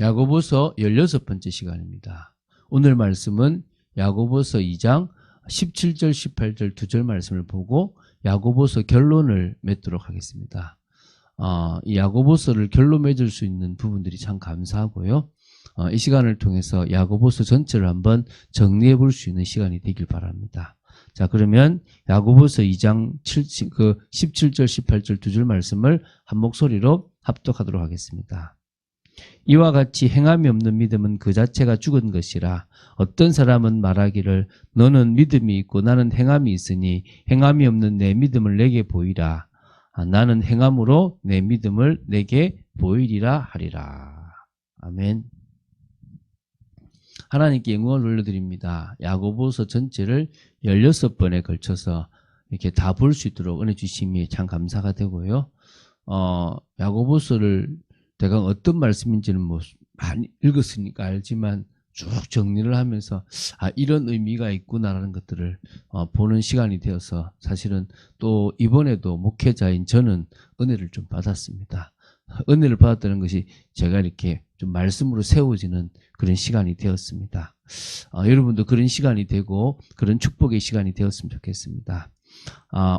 야고보서 16번째 시간입니다. 오늘 말씀은 야고보서 2장 17절 18절 2절 말씀을 보고 야고보서 결론을 맺도록 하겠습니다. 이 야고보서를 결론 맺을 수 있는 부분들이 참 감사하고요. 이 시간을 통해서 야고보서 전체를 한번 정리해 볼 수 있는 시간이 되길 바랍니다. 자, 그러면 야고보서 2장 17절 18절 2절 말씀을 한 목소리로 합독하도록 하겠습니다. 이와 같이 행함이 없는 믿음은 그 자체가 죽은 것이라. 어떤 사람은 말하기를 너는 믿음이 있고 나는 행함이 있으니 행함이 없는 내 믿음을 내게 보이라. 나는 행함으로 내 믿음을 내게 보이리라 하리라. 아멘. 하나님께 영광을 올려드립니다. 야고보서 전체를 16번에 걸쳐서 이렇게 다 볼 수 있도록 은혜 주심이 참 감사가 되고요. 야고보서를 대강 어떤 말씀인지는 많이 읽었으니까 알지만 쭉 정리를 하면서 이런 의미가 있구나라는 것들을 보는 시간이 되어서 사실은 또 이번에도 목회자인 저는 은혜를 좀 받았습니다. 은혜를 받았다는 것이 제가 이렇게 좀 말씀으로 세워지는 그런 시간이 되었습니다. 여러분도 그런 시간이 되고 그런 축복의 시간이 되었으면 좋겠습니다.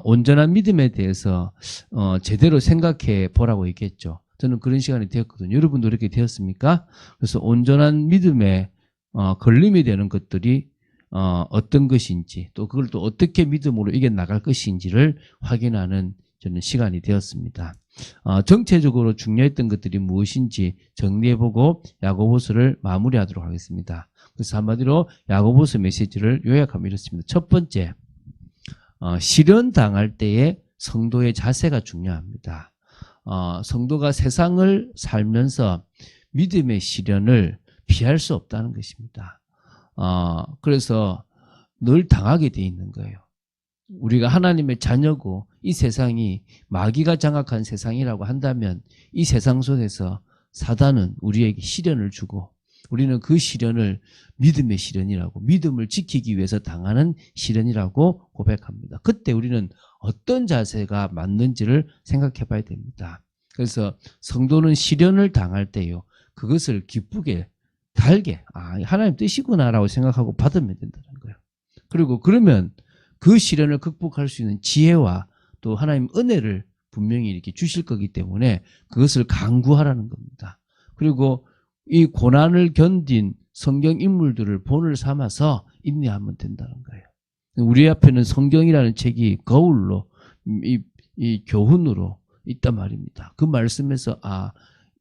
온전한 믿음에 대해서 제대로 생각해 보라고 얘기했죠. 저는 그런 시간이 되었거든요. 여러분도 그렇게 되었습니까? 그래서 온전한 믿음에 걸림이 되는 것들이 어떤 것인지 또 그걸 또 어떻게 믿음으로 이겨나갈 것인지를 확인하는 저는 시간이 되었습니다. 정체적으로 중요했던 것들이 무엇인지 정리해보고 야고보서를 마무리하도록 하겠습니다. 그래서 한마디로 야고보서 메시지를 요약하면 이렇습니다. 첫 번째, 시련 당할 때의 성도의 자세가 중요합니다. 성도가 세상을 살면서 믿음의 시련을 피할 수 없다는 것입니다. 그래서 늘 당하게 돼 있는 거예요. 우리가 하나님의 자녀고 이 세상이 마귀가 장악한 세상이라고 한다면 이 세상 속에서 사단은 우리에게 시련을 주고 우리는 그 시련을 믿음의 시련이라고, 믿음을 지키기 위해서 당하는 시련이라고 고백합니다. 그때 우리는 어떤 자세가 맞는지를 생각해 봐야 됩니다. 그래서 성도는 시련을 당할 때요, 그것을 기쁘게 달게 하나님 뜻이구나라고 생각하고 받으면 된다는 거예요. 그리고 그러면 그 시련을 극복할 수 있는 지혜와 또 하나님 은혜를 분명히 이렇게 주실 거기 때문에 그것을 간구하라는 겁니다. 그리고 이 고난을 견딘 성경 인물들을 본을 삼아서 인내하면 된다는 거예요. 우리 앞에는 성경이라는 책이 거울로 이 교훈으로 있단 말입니다. 그 말씀에서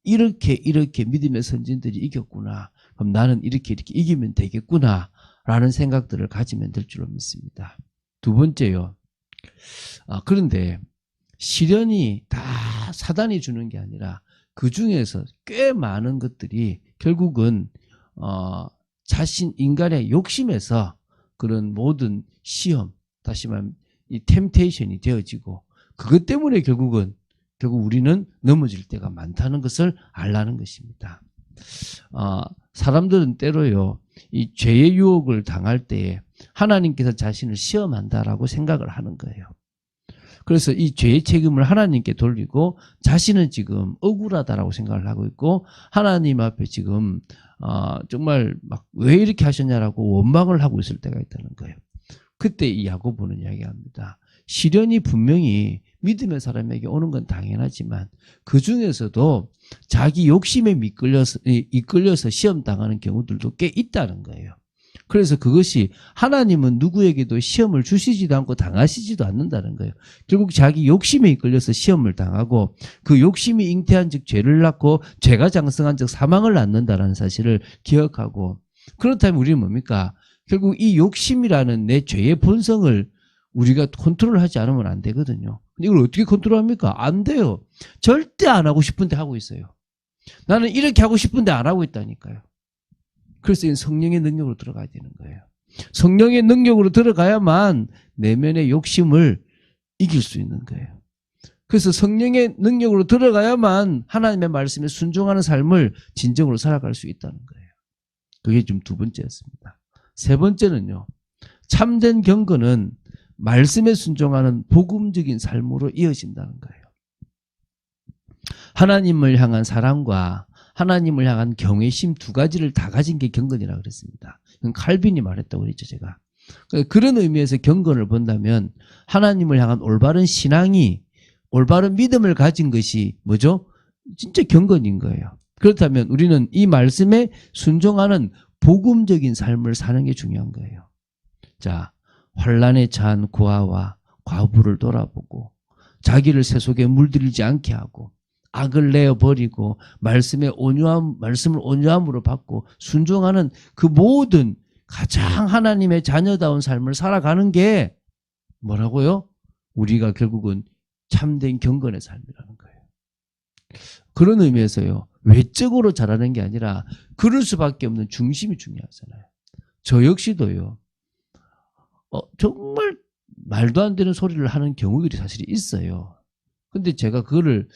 이렇게 믿음의 선진들이 이겼구나. 그럼 나는 이렇게 이기면 되겠구나 라는 생각들을 가지면 될 줄로 믿습니다. 두 번째요. 그런데 시련이 다 사단이 주는 게 아니라 그 중에서 꽤 많은 것들이 결국은 인간의 욕심에서 그런 모든 시험, 다시 말하면 이 템테이션이 되어지고 그것 때문에 결국 우리는 넘어질 때가 많다는 것을 알라는 것입니다. 사람들은 때로요, 이 죄의 유혹을 당할 때에 하나님께서 자신을 시험한다라고 생각을 하는 거예요. 그래서 이 죄의 책임을 하나님께 돌리고 자신은 지금 억울하다라고 생각을 하고 있고 하나님 앞에 지금 정말 막 왜 이렇게 하셨냐라고 원망을 하고 있을 때가 있다는 거예요. 그때 이 야고보는 이야기합니다. 시련이 분명히 믿음의 사람에게 오는 건 당연하지만 그 중에서도 자기 욕심에 이끌려서 시험당하는 경우들도 꽤 있다는 거예요. 그래서 그것이 하나님은 누구에게도 시험을 주시지도 않고 당하시지도 않는다는 거예요. 결국 자기 욕심에 이끌려서 시험을 당하고 그 욕심이 잉태한 즉 죄를 낳고 죄가 장성한 즉 사망을 낳는다는 사실을 기억하고, 그렇다면 우리는 뭡니까? 결국 이 욕심이라는 내 죄의 본성을 우리가 컨트롤하지 않으면 안 되거든요. 이걸 어떻게 컨트롤합니까? 안 돼요. 절대 안 하고 싶은데 하고 있어요. 나는 이렇게 하고 싶은데 안 하고 있다니까요. 그래서 성령의 능력으로 들어가야 되는 거예요. 성령의 능력으로 들어가야만 내면의 욕심을 이길 수 있는 거예요. 그래서 성령의 능력으로 들어가야만 하나님의 말씀에 순종하는 삶을 진정으로 살아갈 수 있다는 거예요. 그게 좀 두 번째였습니다. 세 번째는요, 참된 경건은 말씀에 순종하는 복음적인 삶으로 이어진다는 거예요. 하나님을 향한 사랑과 하나님을 향한 경외심 두 가지를 다 가진 게 경건이라고 그랬습니다. 그건 칼빈이 말했다고 그랬죠, 제가. 그런 의미에서 경건을 본다면 하나님을 향한 올바른 신앙이, 올바른 믿음을 가진 것이 뭐죠? 진짜 경건인 거예요. 그렇다면 우리는 이 말씀에 순종하는 복음적인 삶을 사는 게 중요한 거예요. 자, 환난에 처한 고아와 과부를 돌아보고 자기를 세속에 물들이지 않게 하고 악을 내어버리고 말씀을 온유함으로 받고 순종하는 그 모든 가장 하나님의 자녀다운 삶을 살아가는 게 뭐라고요? 우리가 결국은 참된 경건의 삶이라는 거예요. 그런 의미에서요, 외적으로 잘하는 게 아니라 그럴 수밖에 없는 중심이 중요하잖아요. 저 역시도요, 정말 말도 안 되는 소리를 하는 경우들이 사실 있어요. 근데 제가 그거를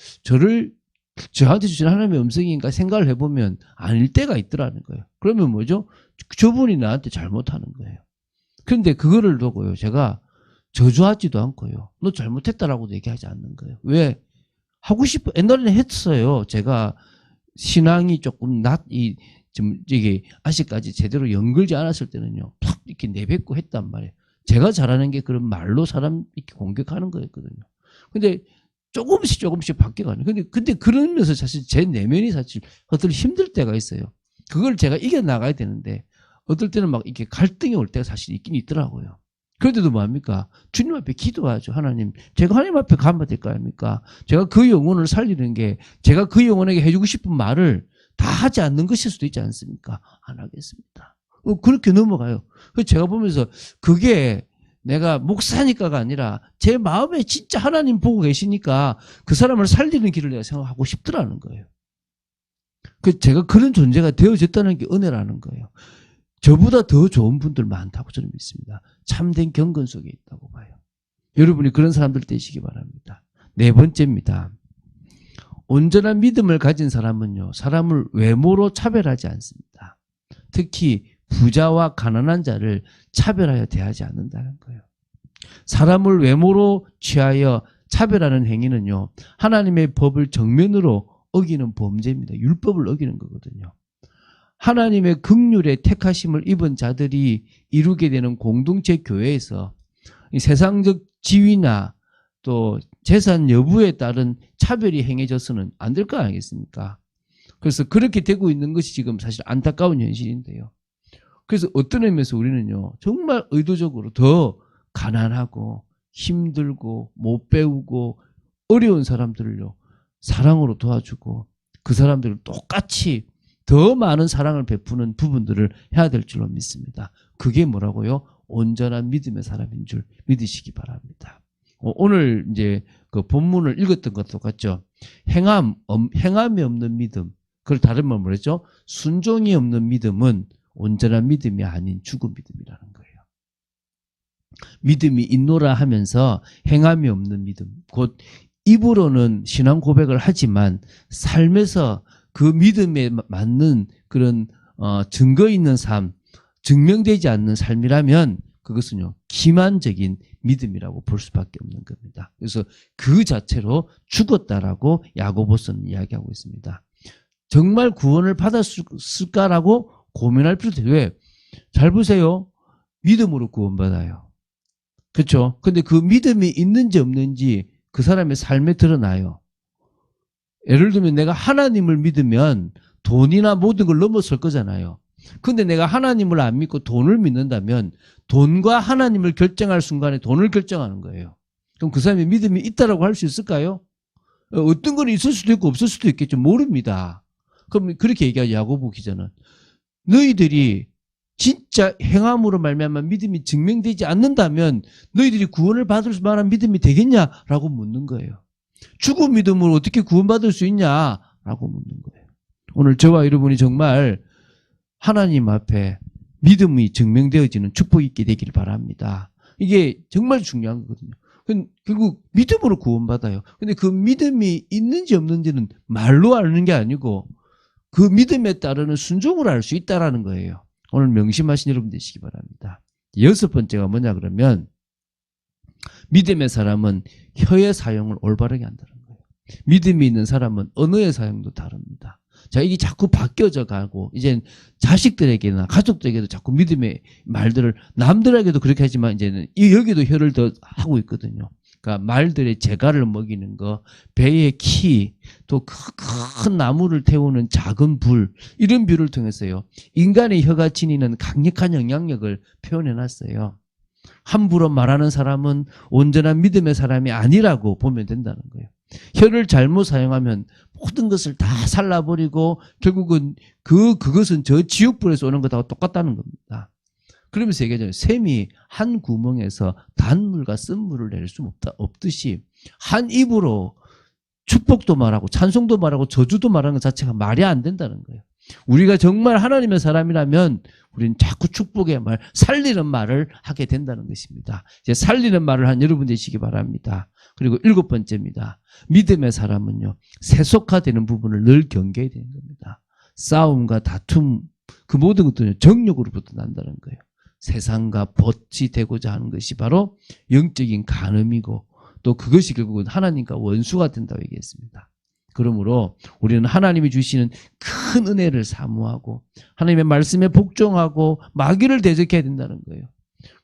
저한테 주신 하나님의 음성인가 생각을 해보면 아닐 때가 있더라는 거예요. 그러면 뭐죠? 저분이 나한테 잘못하는 거예요. 그런데 그거를 두고요, 제가 저주하지도 않고요, 너 잘못했다라고도 얘기하지 않는 거예요. 왜? 하고 싶어. 옛날에는 했어요. 제가 신앙이 조금 이게 아직까지 제대로 연결지 않았을 때는요, 팍 이렇게 내뱉고 했단 말이에요. 제가 잘하는 게 그런 말로 사람 이렇게 공격하는 거였거든요. 근데 조금씩 바뀌어가는. 근데 그러면서 사실 제 내면이 사실 어떨 힘들 때가 있어요. 그걸 제가 이겨나가야 되는데 어떨 때는 막 이렇게 갈등이 올 때가 사실 있긴 있더라고요. 그런데도 뭐합니까? 주님 앞에 기도하죠. 하나님, 제가 하나님 앞에 가면 될 거 아닙니까? 제가 그 영혼을 살리는 게 제가 그 영혼에게 해주고 싶은 말을 다 하지 않는 것일 수도 있지 않습니까? 안 하겠습니다. 그렇게 넘어가요. 그래서 제가 보면서 그게 내가 목사니까가 아니라 제 마음에 진짜 하나님 보고 계시니까 그 사람을 살리는 길을 내가 생각하고 싶더라는 거예요. 제가 그런 존재가 되어졌다는 게 은혜라는 거예요. 저보다 더 좋은 분들 많다고 저는 믿습니다. 참된 경건 속에 있다고 봐요. 여러분이 그런 사람들 되시기 바랍니다. 네 번째입니다. 온전한 믿음을 가진 사람은요, 사람을 외모로 차별하지 않습니다. 특히 부자와 가난한 자를 차별하여 대하지 않는다는 거예요. 사람을 외모로 취하여 차별하는 행위는요, 하나님의 법을 정면으로 어기는 범죄입니다. 율법을 어기는 거거든요. 하나님의 긍휼의 택하심을 입은 자들이 이루게 되는 공동체 교회에서 이 세상적 지위나 또 재산 여부에 따른 차별이 행해져서는 안 될 거 아니겠습니까? 그래서 그렇게 되고 있는 것이 지금 사실 안타까운 현실인데요. 그래서 어떤 의미에서 우리는요, 정말 의도적으로 더 가난하고 힘들고 못 배우고 어려운 사람들을요, 사랑으로 도와주고 그 사람들을 똑같이 더 많은 사랑을 베푸는 부분들을 해야 될 줄로 믿습니다. 그게 뭐라고요? 온전한 믿음의 사람인 줄 믿으시기 바랍니다. 오늘 이제 그 본문을 읽었던 것과 똑같죠. 행함이 없는 믿음. 그걸 다른 말로 뭐랬죠? 순종이 없는 믿음은 온전한 믿음이 아닌 죽은 믿음이라는 거예요. 믿음이 있노라 하면서 행함이 없는 믿음. 곧 입으로는 신앙 고백을 하지만 삶에서 그 믿음에 맞는 그런 증거 있는 삶, 증명되지 않는 삶이라면 그것은요, 기만적인 믿음이라고 볼 수밖에 없는 겁니다. 그래서 그 자체로 죽었다라고 야고보서는 이야기하고 있습니다. 정말 구원을 받았을까라고 고민할 필요도 없어요. 왜? 잘 보세요. 믿음으로 구원받아요. 그렇죠? 근데 그 믿음이 있는지 없는지 그 사람의 삶에 드러나요. 예를 들면 내가 하나님을 믿으면 돈이나 모든 걸 넘어설 거잖아요. 근데 내가 하나님을 안 믿고 돈을 믿는다면 돈과 하나님을 결정할 순간에 돈을 결정하는 거예요. 그럼 그 사람이 믿음이 있다라고 할 수 있을까요? 어떤 건 있을 수도 있고 없을 수도 있겠죠. 모릅니다. 그럼 그렇게 얘기하죠. 야고보 기자는. 너희들이 진짜 행함으로 말미암아 믿음이 증명되지 않는다면 너희들이 구원을 받을 만한 믿음이 되겠냐라고 묻는 거예요. 죽은 믿음으로 어떻게 구원받을 수 있냐라고 묻는 거예요. 오늘 저와 여러분이 정말 하나님 앞에 믿음이 증명되어지는 축복이 있게 되기를 바랍니다. 이게 정말 중요한 거거든요. 결국 믿음으로 구원받아요. 근데 그 믿음이 있는지 없는지는 말로 아는 게 아니고 그 믿음에 따르는 순종을 알 수 있다는 거예요. 오늘 명심하신 여러분 되시기 바랍니다. 여섯 번째가 뭐냐 그러면 믿음의 사람은 혀의 사용을 올바르게 한다는 거예요. 믿음이 있는 사람은 언어의 사용도 다릅니다. 자, 이게 자꾸 바뀌어져 가고, 이제 자식들에게나 가족들에게도 자꾸 믿음의 말들을, 남들에게도 그렇게 하지만 이제는 여기도 혀를 더 하고 있거든요. 그러니까 말들의 재갈을 먹이는 거, 배의 키, 또 큰 나무를 태우는 작은 불, 이런 비유를 통해서요, 인간의 혀가 지니는 강력한 영향력을 표현해 놨어요. 함부로 말하는 사람은 온전한 믿음의 사람이 아니라고 보면 된다는 거예요. 혀를 잘못 사용하면 모든 것을 다 살라버리고 결국은 그것은 저 지옥불에서 오는 것하고 똑같다는 겁니다. 그러면서 얘기하잖아요. 샘이 한 구멍에서 단물과 쓴물을 낼 수 없듯이 한 입으로 축복도 말하고 찬송도 말하고 저주도 말하는 것 자체가 말이 안 된다는 거예요. 우리가 정말 하나님의 사람이라면 우리는 자꾸 축복의 말, 살리는 말을 하게 된다는 것입니다. 이제 살리는 말을 한 여러분 되시기 바랍니다. 그리고 7번째입니다. 믿음의 사람은요, 세속화되는 부분을 늘 경계해야 되는 겁니다. 싸움과 다툼, 그 모든 것들은 정욕으로부터 난다는 거예요. 세상과 벗이 되고자 하는 것이 바로 영적인 간음이고, 또 그것이 결국은 하나님과 원수가 된다고 얘기했습니다. 그러므로 우리는 하나님이 주시는 큰 은혜를 사모하고 하나님의 말씀에 복종하고 마귀를 대적해야 된다는 거예요.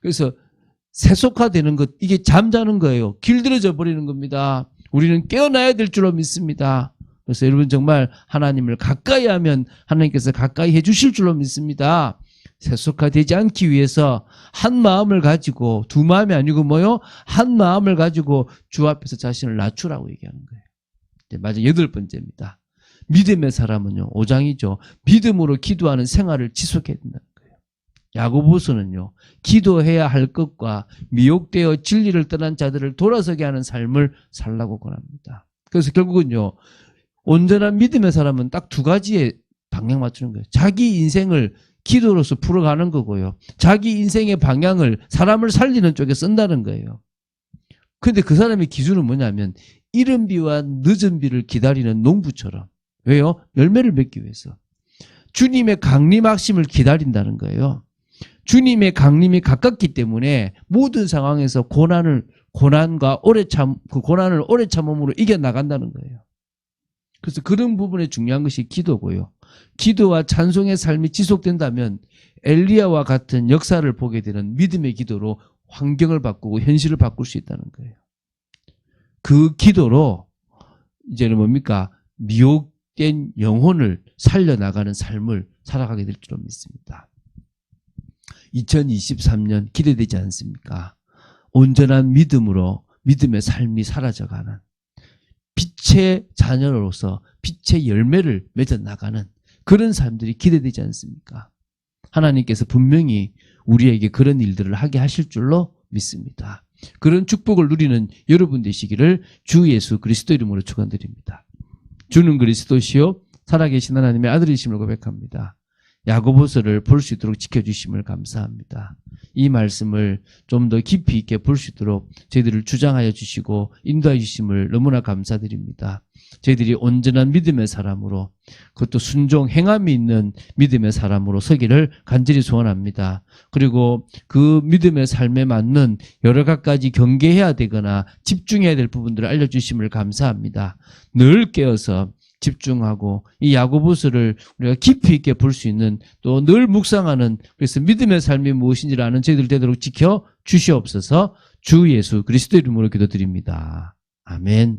그래서 세속화되는 것, 이게 잠자는 거예요. 길들여져 버리는 겁니다. 우리는 깨어나야 될 줄로 믿습니다. 그래서 여러분 정말 하나님을 가까이 하면 하나님께서 가까이 해주실 줄로 믿습니다. 세속화되지 않기 위해서 한 마음을 가지고, 두 마음이 아니고 뭐요? 한 마음을 가지고 주 앞에서 자신을 낮추라고 얘기하는 거예요. 맞아, 8번째입니다. 믿음의 사람은요, 5장이죠. 믿음으로 기도하는 생활을 지속해야 된다는 거예요. 야고보서는요, 기도해야 할 것과 미혹되어 진리를 떠난 자들을 돌아서게 하는 삶을 살라고 권합니다. 그래서 결국은요, 온전한 믿음의 사람은 딱 2가지에 방향 맞추는 거예요. 자기 인생을 기도로서 풀어가는 거고요, 자기 인생의 방향을 사람을 살리는 쪽에 쓴다는 거예요. 그런데 그 사람의 기준은 뭐냐면 이른 비와 늦은 비를 기다리는 농부처럼. 왜요? 열매를 맺기 위해서. 주님의 강림하심을 기다린다는 거예요. 주님의 강림이 가깝기 때문에 모든 상황에서 고난을 오래 참음으로 이겨나간다는 거예요. 그래서 그런 부분에 중요한 것이 기도고요. 기도와 찬송의 삶이 지속된다면 엘리야와 같은 역사를 보게 되는 믿음의 기도로 환경을 바꾸고 현실을 바꿀 수 있다는 거예요. 그 기도로 이제는 뭡니까? 미혹된 영혼을 살려나가는 삶을 살아가게 될 줄로 믿습니다. 2023년 기대되지 않습니까? 온전한 믿음으로 믿음의 삶이 사라져가는, 빛의 자녀로서 빛의 열매를 맺어나가는 그런 삶들이 기대되지 않습니까? 하나님께서 분명히 우리에게 그런 일들을 하게 하실 줄로 믿습니다. 그런 축복을 누리는 여러분 되시기를 주 예수 그리스도 이름으로 축원드립니다. 주는 그리스도시요 살아계신 하나님의 아들이심을 고백합니다. 야고보서를 볼 수 있도록 지켜주심을 감사합니다. 이 말씀을 좀 더 깊이 있게 볼 수 있도록 저희들을 주장하여 주시고 인도하여 주심을 너무나 감사드립니다. 저희들이 온전한 믿음의 사람으로, 그것도 순종 행함이 있는 믿음의 사람으로 서기를 간절히 소원합니다. 그리고 그 믿음의 삶에 맞는 여러 가지 경계해야 되거나 집중해야 될 부분들을 알려주심을 감사합니다. 늘 깨어서 집중하고 이 야고보서를 우리가 깊이 있게 볼 수 있는, 또 늘 묵상하는, 그래서 믿음의 삶이 무엇인지를 아는 저희들 되도록 지켜 주시옵소서. 주 예수 그리스도 이름으로 기도드립니다. 아멘.